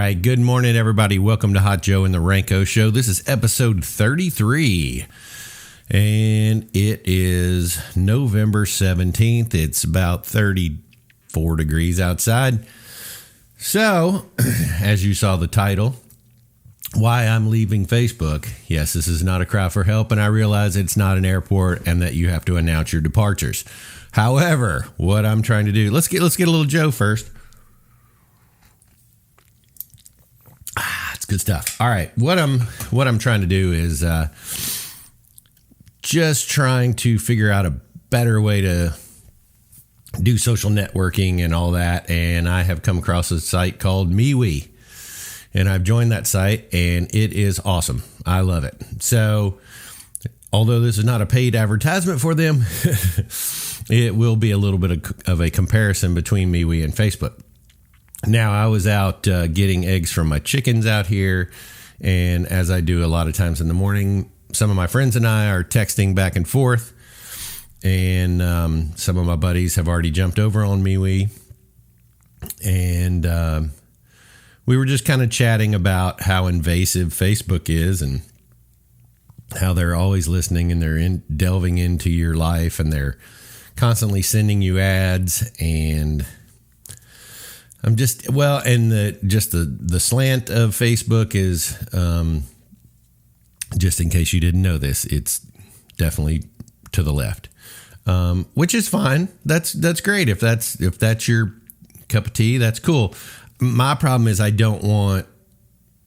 right. Good morning, everybody. Welcome to Hot Joe and the Ranko Show. This is episode 33, and it is November 17th. It's about 34 degrees outside. So, as you saw the title, why I'm leaving Facebook. Yes, this is not a cry for help, and I realize it's not an airport and that you have to announce your departures. However, what I'm trying to do, let's get a little Joe first. It's good stuff. All right, what I'm trying to do is just trying to figure out a better way to do social networking and all that, and I have come across a site called MeWe. And I've joined that site, and it is awesome. I love it. So, although this is not a paid advertisement for them, it will be a little bit of a comparison between MeWe and Facebook. Now, I was out getting eggs from my chickens out here, and as I do a lot of times in the morning, some of my friends and I are texting back and forth, and some of my buddies have already jumped over on MeWe, and we were just kind of chatting about how invasive Facebook is and how they're always listening and they're delving into your life and they're constantly sending you ads. And I'm just, well, and the slant of Facebook is, just in case you didn't know this, it's definitely to the left, which is fine. That's great. If that's your cup of tea, that's cool. My problem is I don't want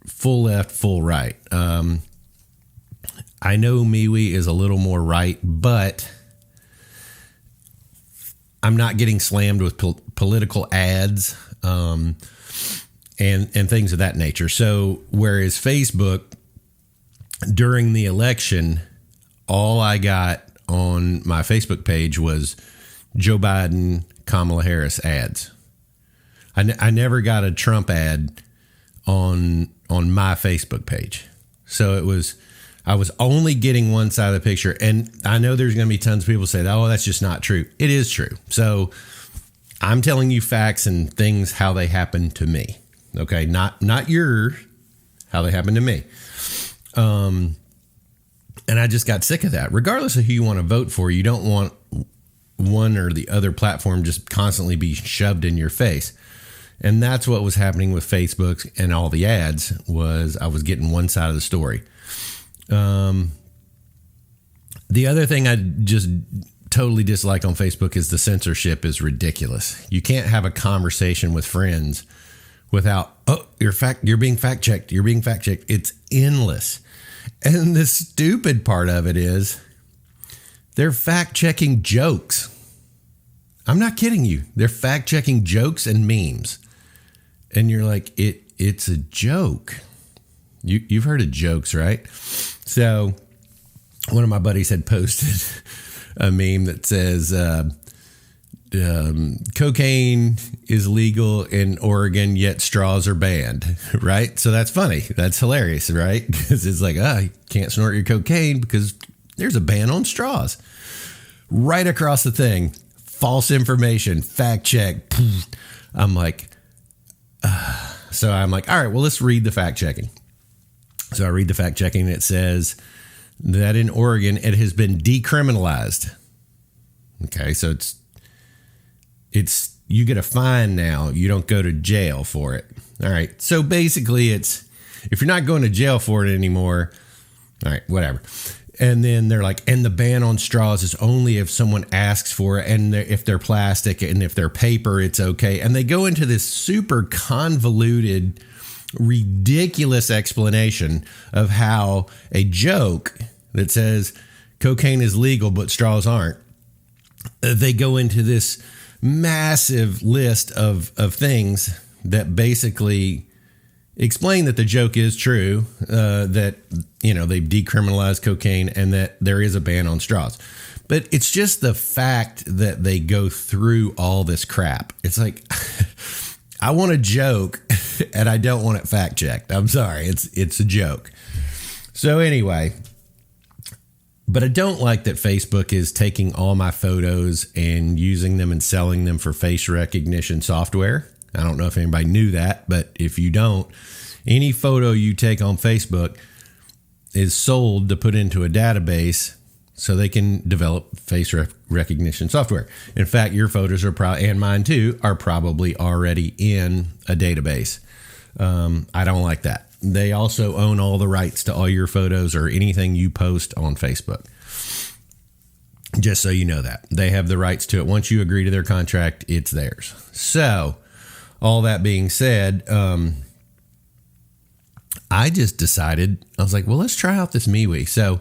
full left, full right. I know MeWe is a little more right, but I'm not getting slammed with political ads and things of that nature. So whereas Facebook, during the election, all I got on my Facebook page was Joe Biden, Kamala Harris ads. I never got a Trump ad on my Facebook page. So I was only getting one side of the picture. And I know there's going to be tons of people say, oh, that's just not true. It is true. So I'm telling you facts and things, how they happen to me. Okay. Not how they happen to me. And I just got sick of that. Regardless of who you want to vote for, you don't want one or the other platform just constantly be shoved in your face. And that's what was happening with Facebook and all the ads was I was getting one side of the story. The other thing I just totally dislike on Facebook is the censorship is ridiculous. You can't have a conversation with friends without, oh, you're being fact checked. You're being fact checked. It's endless. And the stupid part of it is they're fact checking jokes. I'm not kidding you. They're fact checking jokes and memes. And you're like, it's a joke. You've heard of jokes, right? So one of my buddies had posted a meme that says, cocaine is legal in Oregon, yet straws are banned, right? So that's funny. That's hilarious, right? Because it's like, you can't snort your cocaine because there's a ban on straws. Right across the thing, false information, fact check. I'm like, so I'm like, all right, well, let's read the fact checking. So I read the fact checking. It says that in Oregon, it has been decriminalized. Okay, so it's you get a fine now. You don't go to jail for it. All right. So basically, it's if you're not going to jail for it anymore. All right, whatever. And then they're like, and the ban on straws is only if someone asks for it, and if they're plastic and if they're paper, it's okay. And they go into this super convoluted, ridiculous explanation of how a joke that says cocaine is legal but straws aren't. They go into this massive list of things that basically explain that the joke is true, that, they've decriminalized cocaine and that there is a ban on straws. But it's just the fact that they go through all this crap. It's like, I want a joke and I don't want it fact checked. I'm sorry. It's a joke. So anyway, but I don't like that Facebook is taking all my photos and using them and selling them for face recognition software. I don't know if anybody knew that, but if you don't, any photo you take on Facebook is sold to put into a database so they can develop face recognition software. In fact, your photos are and mine too, are probably already in a database. I don't like that. They also own all the rights to all your photos or anything you post on Facebook. Just so you know that. They have the rights to it. Once you agree to their contract, it's theirs. So, all that being said, I just decided, I was like, well, let's try out this MeWe. So,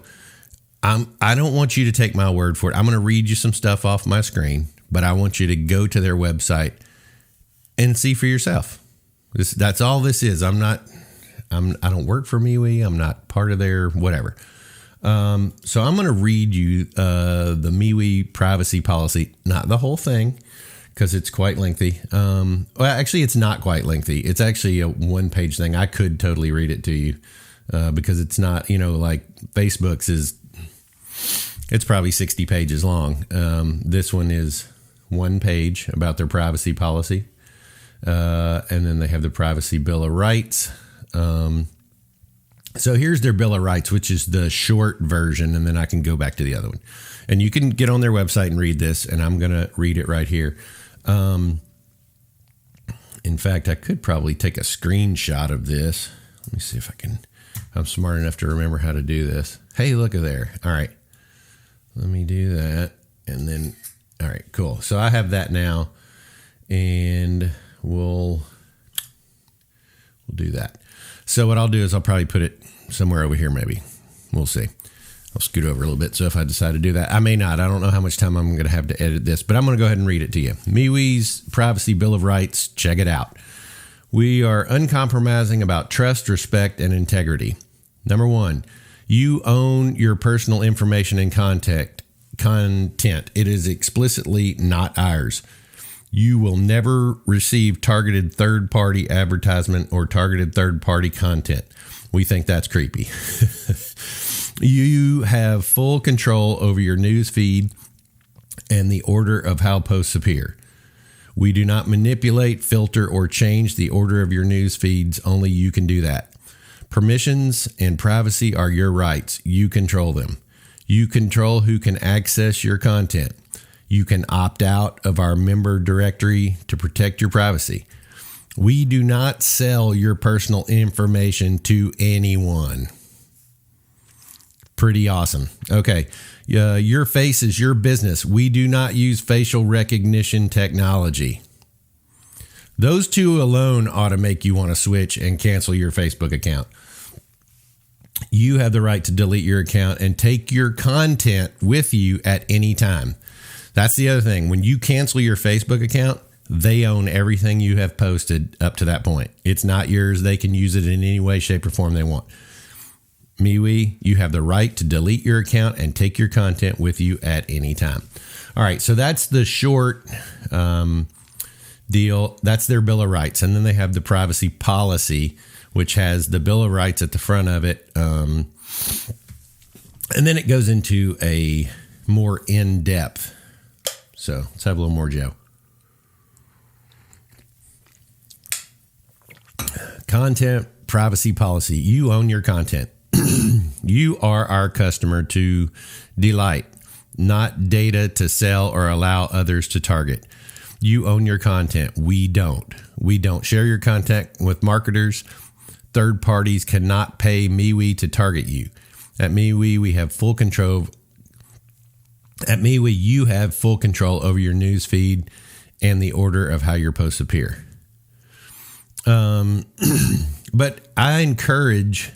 I don't want you to take my word for it. I'm going to read you some stuff off my screen, but I want you to go to their website and see for yourself. That's all this is. I don't work for MeWe. I'm not part of their whatever. So I'm going to read you the MeWe privacy policy, not the whole thing, because it's quite lengthy. Well, actually, it's not quite lengthy. It's actually a one-page thing. I could totally read it to you because it's not, like Facebook's is. It's probably 60 pages long. This one is one page about their privacy policy. And then they have the Privacy Bill of Rights. So here's their Bill of Rights, which is the short version, and then I can go back to the other one. And you can get on their website and read this, and I'm going to read it right here. In fact, I could probably take a screenshot of this. Let me see if I can. I'm smart enough to remember how to do this. Hey, look at there. All right. Let me do that. And then, all right, cool. So I have that now, and we'll do that. So what I'll do is I'll probably put it somewhere over here, maybe. We'll see. I'll scoot over a little bit. So if I decide to do that, I may not. I don't know how much time I'm going to have to edit this, but I'm going to go ahead and read it to you. MeWe's Privacy Bill of Rights. Check it out. We are uncompromising about trust, respect, and integrity. Number one, you own your personal information and content. It is explicitly not ours. You will never receive targeted third-party advertisement or targeted third-party content. We think that's creepy. You have full control over your news feed and the order of how posts appear. We do not manipulate, filter, or change the order of your news feeds. Only you can do that. Permissions and privacy are your rights. You control them. You control who can access your content. You can opt out of our member directory to protect your privacy. We do not sell your personal information to anyone. Pretty awesome. Okay. Your face is your business. We do not use facial recognition technology. Those two alone ought to make you want to switch and cancel your Facebook account. You have the right to delete your account and take your content with you at any time. That's the other thing. When you cancel your Facebook account, they own everything you have posted up to that point. It's not yours. They can use it in any way, shape, or form they want. MeWe, you have the right to delete your account and take your content with you at any time. All right, so that's the short deal. That's their Bill of Rights. And then they have the privacy policy, which has the Bill of Rights at the front of it. And then it goes into a more in-depth. So let's have a little more, Joe. Content privacy policy. You own your content. You are our customer to delight, not data to sell or allow others to target. You own your content. We don't. We don't share your content with marketers. Third parties cannot pay MeWe to target you. At MeWe, we have full control. At MeWe, you have full control over your news feed and the order of how your posts appear. But I encourage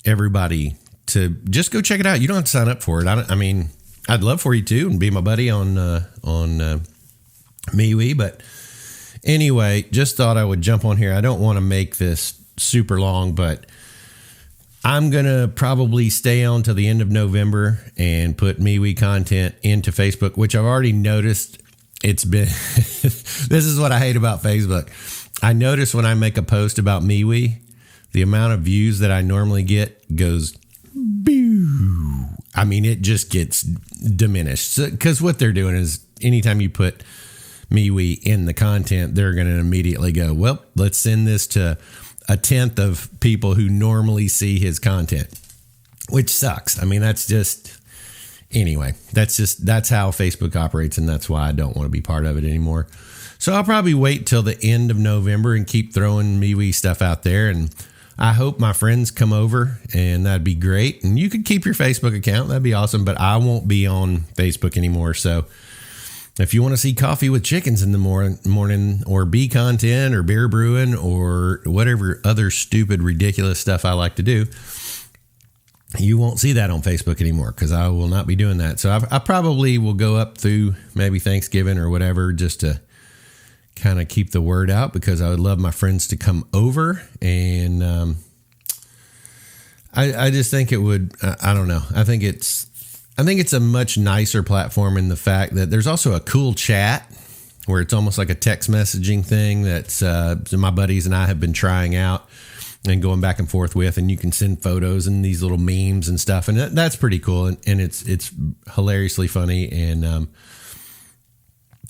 everybody to just go check it out. You don't have to sign up for it. I mean, I'd love for you to and be my buddy on MeWe. But anyway, just thought I would jump on here. I don't want to make this super long, but I'm going to probably stay on till the end of November and put MeWe content into Facebook, which I've already noticed it's been, this is what I hate about Facebook. I notice when I make a post about MeWe, the amount of views that I normally get goes, boo. I mean, it just gets diminished. Because what they're doing is anytime you put MeWe in the content, they're going to immediately go, well, let's send this to a tenth of people who normally see his content, which sucks. I mean, that's how Facebook operates, and that's why I don't want to be part of it anymore. So I'll probably wait till the end of November and keep throwing MeWe stuff out there, and I hope my friends come over, and that'd be great. And you could keep your Facebook account. That'd be awesome, but I won't be on Facebook anymore. So if you want to see Coffee with Chickens in the morning, or bee content, or beer brewing, or whatever other stupid, ridiculous stuff I like to do, you won't see that on Facebook anymore, because I will not be doing that. So I probably will go up through maybe Thanksgiving or whatever, just to kind of keep the word out, because I would love my friends to come over. And I just think it would, I don't know. I think it's a much nicer platform in the fact that there's also a cool chat where it's almost like a text messaging thing that's my buddies and I have been trying out and going back and forth with, and you can send photos and these little memes and stuff, and that's pretty cool, and it's hilariously funny. And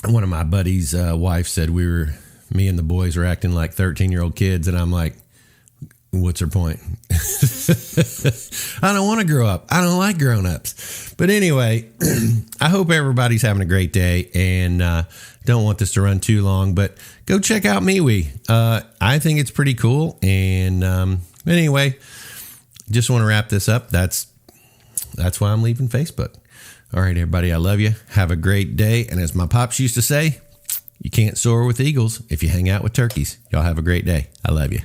one of my buddies' wife said me and the boys were acting like 13-year-old kids, and I'm like, what's her point? I don't want to grow up. I don't like grown-ups. But anyway, I hope everybody's having a great day, and don't want this to run too long, but go check out MeWe. I think it's pretty cool. And anyway, just want to wrap this up. That's why I'm leaving Facebook. All right, everybody, I love you. Have a great day. And as my pops used to say, you can't soar with eagles if you hang out with turkeys. Y'all have a great day. I love you.